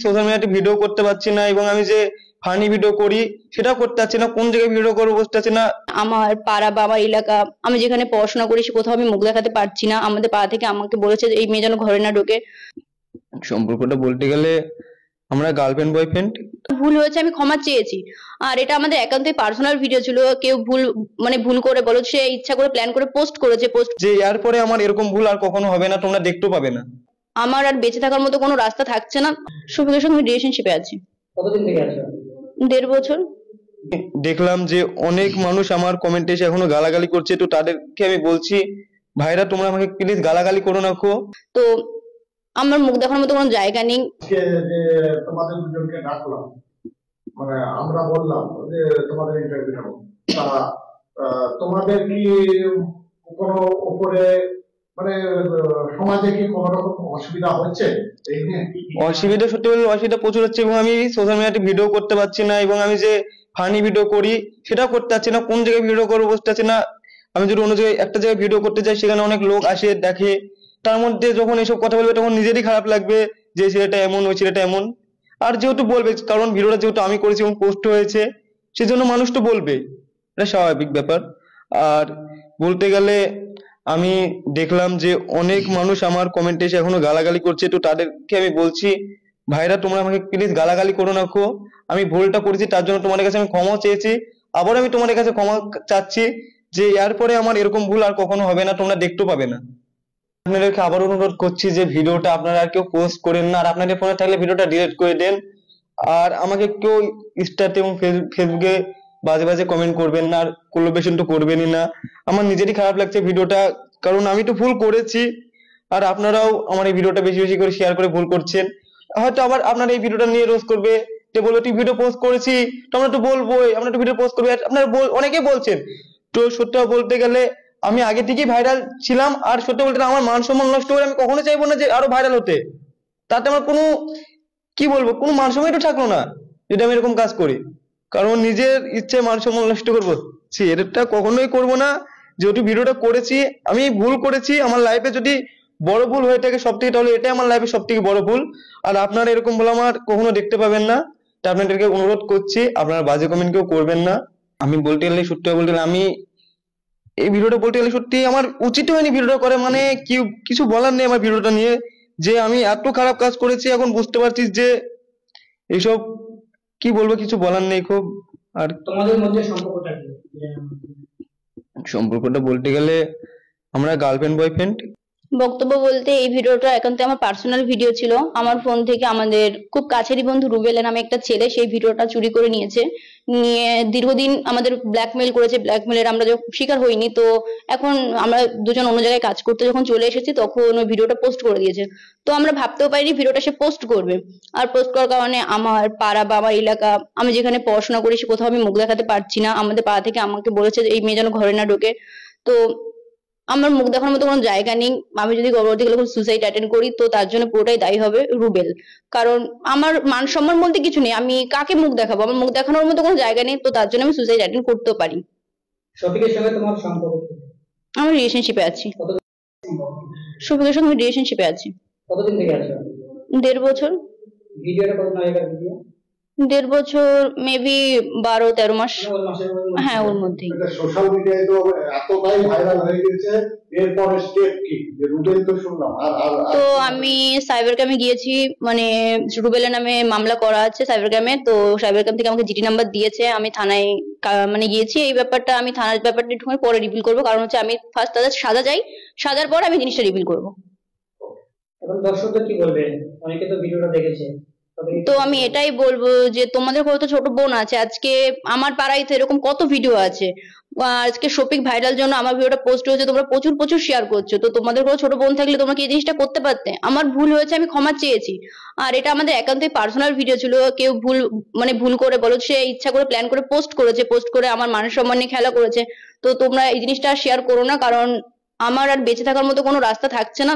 Social মিডিয়াতে video করতে পারছি না, এবং আমি যে ফানি ভিডিও করি সেটাও করতে পারছি না, কোন জায়গায় ভিডিও করবো বুঝতে পারছি না। আমার পাড়া বা আমার এলাকা, আমি যেখানে পড়াশোনা করি সে কোথাও আমি মুখ দেখাতে পারছি না। আমাদের পাড়া থেকে আমাকে বলেছে যে এই মেয়ে যেন ঘরে না ঢোকে। সম্পর্কটা বলতে গেলে আমরা গার্লফ্রেন্ড বয়ফ্রেন্ড। ভুল হয়েছে, আমি ক্ষমা চেয়েছি। আর এটা আমাদের একান্তই পার্সোনাল ভিডিও ছিল। কেউ ভুল করে বলো, সে ইচ্ছা করে প্ল্যান করে পোস্ট করেছে। যে এরপরে আমার এরকম ভুল আর কখনো হবে না, তোমরা দেখতেও পাবে না। আমার আর বেঁচে থাকার মতো কোনো রাস্তা থাকছে না। শফিকের সঙ্গে রিলেশনশিপে আছি। কতদিন থেকে আছো? 1.5 বছর। দেখলাম যে অনেক মানুষ আমার কমেন্টে এসে এখনো গালাগালি করছে, তো তাদেরকে আমি বলছি ভাইরা তোমরা আমাকে প্লিজ গালাগালি করো না। তো আমার মুখ দেখার মতো কোনো জায়গা নেই। আজকে যে তোমাদের দুজনকে ডাকলাম, মানে আমরা বললাম যে তোমাদের ইন্টারভিউ নেব, তা তোমাদের কি কোনো উপরে মানে সমাজে কি কোনো রকম অসুবিধা হচ্ছে? এই নিয়ে অসুবিধা সত্যি বলতে অসুবিধা প্রচুর হচ্ছে, এবং আমি সোশ্যাল মিডিয়াতে ভিডিও করতে পারছি না, এবং আমি যে ফানি ভিডিও করি সেটাও করতে পারছি না, কোন জায়গায় ভিডিও করবো বুঝতে পারছি না। আমি যদি অন্য জায়গায় একটা জায়গায় ভিডিও করতে যাই সেখানে অনেক লোক আসে দেখে, তার মধ্যে যখন এসব কথা বলবে তখন নিজেরই খারাপ লাগবে যে ছেলেটা এমন, ওই ছেলেটা এমন। আর যেহেতু বলবে, কারণ ভিডিওটা যেহেতু আমি করেছি এবং পোস্ট হয়েছে সেজন্য মানুষ তো বলবে, এটা স্বাভাবিক ব্যাপার। আর বলতে গেলে আমি দেখলাম যে অনেক মানুষ আমার কমেন্টে এসে এখনো গালাগালি করছে, তো তাদেরকে আমি বলছি ভাইরা তোমরা আমাকে প্লিজ গালাগালি করো না। আমি ভুলটা করেছি, তার জন্য তোমাদের কাছে আমি ক্ষমা চেয়েছি। আবার আমি তোমাদের কাছে ক্ষমা চাচ্ছি যে এরপরে আমার এরকম ভুল আর কখনো হবে না, তোমরা দেখতেও পাবে না। আপনাদেরকে আবার অনুরোধ করছি যে ভিডিওটা আপনারা আর কেউ পোস্ট করেন না, আর আপনাদের ফোনে থাকলে ভিডিওটা ডিলিট করে দেন। আর আমাকে কেউ ইনস্টাতে এবং ফেসবুকে বাজে বাজে কমেন্ট করবেন না, আর কোলাবোরেশন তো করবেনই না। আমার নিজেরই খারাপ লাগছে ভিডিওটা, কারণ আমি তো ভুল করেছি, আর আপনারাও আমার এই ভিডিওটা বেশি বেশি করে শেয়ার করে ভুল করছেন। হয়তো আবার আপনারা এই ভিডিওটা নিয়ে রোজ করবে, যে বলবে তুই ভিডিও পোস্ট করেছি, তো আমরা তো বলবোই, আমরা তো ভিডিও পোস্ট করবো। আপনারা অনেকেই বলছেন, তো সত্যি বলতে গেলে আমি আগে থেকেই ভাইরাল ছিলাম, আর সত্যি বলতে আমার মান সম্মান নষ্ট করে আমি কখনো চাইবো না যে আরো ভাইরাল হতে। তাতে আমার কোনো কি বলবো, কোনো মান সম্মানই তো থাকলো না যদি আমি এরকম কাজ করি, কারণ নিজের ইচ্ছে মান সম্মান নষ্ট করবো, এটা কখনোই করবো না। যেহেতু ভিডিওটা করেছি, আমি ভুল করেছি, আমার লাইফে যদি বড় ভুল হয়ে থাকে সব থেকে, তাহলে এটাই আমার লাইফে সব থেকে বড় ভুল। আর আপনারা এরকম ভুল আমার কখনো দেখতে পাবেন না, তা আপনাদেরকে অনুরোধ করছি আপনারা বাজে কমেন্ট কেউ করবেন না। আমি বলতে গেলে সত্যি বলতে গেলে আমি এই ভিডিওটা বলতে গেলে সত্যি আমার উচিত হয়নি ভিডিওটা করে, মানে কি কিছু বলার নেই আমার ভিডিওটা নিয়ে, যে আমি এত খারাপ কাজ করেছি। এখন বুঝতে পারছিস যে এইসব কি বলবো, কিছু বলার নেই খুব। আর তোমাদের মধ্যে সম্পর্কটা কি? সম্পর্কটা বলতে গেলে আমরা গার্লফ্রেন্ড বয়ফ্রেন্ড। বক্তব্য বলতে এই ভিডিওটা একান্ত আমার পার্সোনাল ভিডিও ছিল। আমার ফোন থেকে আমাদের খুব কাছেরই বন্ধু রুবেল নামে একটা ছেলে সেই ভিডিওটা চুরি করে নিয়েছে, নিয়ে দীর্ঘদিন আমাদের ব্ল্যাকমেল করেছে। ব্ল্যাকমেলের আমরা যখন শিকার হইনি, তো এখন আমরা দুজন অন্য জায়গায় কাজ করতে যখন চলে এসেছি তখন ওই ভিডিওটা পোস্ট করে দিয়েছে। তো আমরা ভাবতেও পারিনি ভিডিওটা সে পোস্ট করবে। আর পোস্ট করার কারণে আমার পাড়া বা আমার এলাকা, আমি যেখানে পড়াশোনা করি সে কোথাও আমি মুখ দেখাতে পারছি না। আমাদের পাড়া থেকে আমাকে বলেছে যে এই মেয়ে যেন ঘরে না ঢোকে। তো আমার মুখ দেখানোর মতো কোনো জায়গা নেই। আমি যদি গর্ভবতী হলে সুসাইড অ্যাটেন্ড করি তো তার জন্য পুরোটাই দায়ী হবে রুবেল। কারণ আমার মান সম্মান বলতে কিছু নেই, আমি কাকে মুখ দেখাবো, আমার মুখ দেখানোর মতো কোনো জায়গা নেই, তো তার জন্য আমি সুসাইড অ্যাটেন্ড করতেও পারি। শফিকের সঙ্গে তোমার সম্পর্ক কি? আমি রিলেশনশিপে আছি। কতদিন? শফিকের সঙ্গে রিলেশনশিপে আছি। কতদিন থেকে আছো? 1.5 বছর। ভিডিওটা কত আগেকার ভিডিও? 1.5 বছর, মেবি 12-13 মাস। ওই মাসের হ্যাঁ, ওর মধ্যেই। সোশ্যাল মিডিয়ায় তো এতটাই ভাইরাল হয়ে গেছে, এরপরে স্টেপ কি? যে রুবেল তো শুনলাম, আর আর তো আমি সাইবার ক্রাইমে গিয়েছি, মানে রুবেলের নামে মামলা করা আছে সাইবার ক্রাইমে। তো সাইবার ক্রাইম থেকে আমাকে জিডি নাম্বার দিয়েছে, আমি থানায় মানে গিয়েছি। এই ব্যাপারটা আমি থানার ব্যাপারটা একটু পরে রিভিল করবো, কারণ হচ্ছে আমি ফার্স্ট তাদের সাজা চাই, সাজার পর আমি জিনিসটা রিভিল করবো। এখন দর্শকদের কি বলবে? অনেকে তো ভিডিওটা দেখেছে। তো আমি এটাই বলবো যে তোমাদের কত ছোট বোন আছে, আজকে আমার পাড়ায় তো এরকম কত ভিডিও আছে। আজকে শফিক ভাইরাল জন্য আমার ভিডিওটা পোস্ট হয়েছে, তোমরা প্রচুর প্রচুর শেয়ার করছো। তো তোমাদের কোনো ছোট বোন থাকলে তোমরা কি এই জিনিসটা করতে পারতে? আমার ভুল হয়েছে, আমি ক্ষমা চেয়েছি। আর এটা আমাদের একান্তই পার্সোনাল ভিডিও ছিল। কেউ ভুল করে বলো, সে ইচ্ছা করে প্ল্যান করে পোস্ট করেছে, পোস্ট করে আমার মান সম্মান নিয়ে খেলা করেছে। তো তোমরা এই জিনিসটা শেয়ার করো না, কারণ আমার আর বেঁচে থাকার মতো কোনো রাস্তা থাকছে না।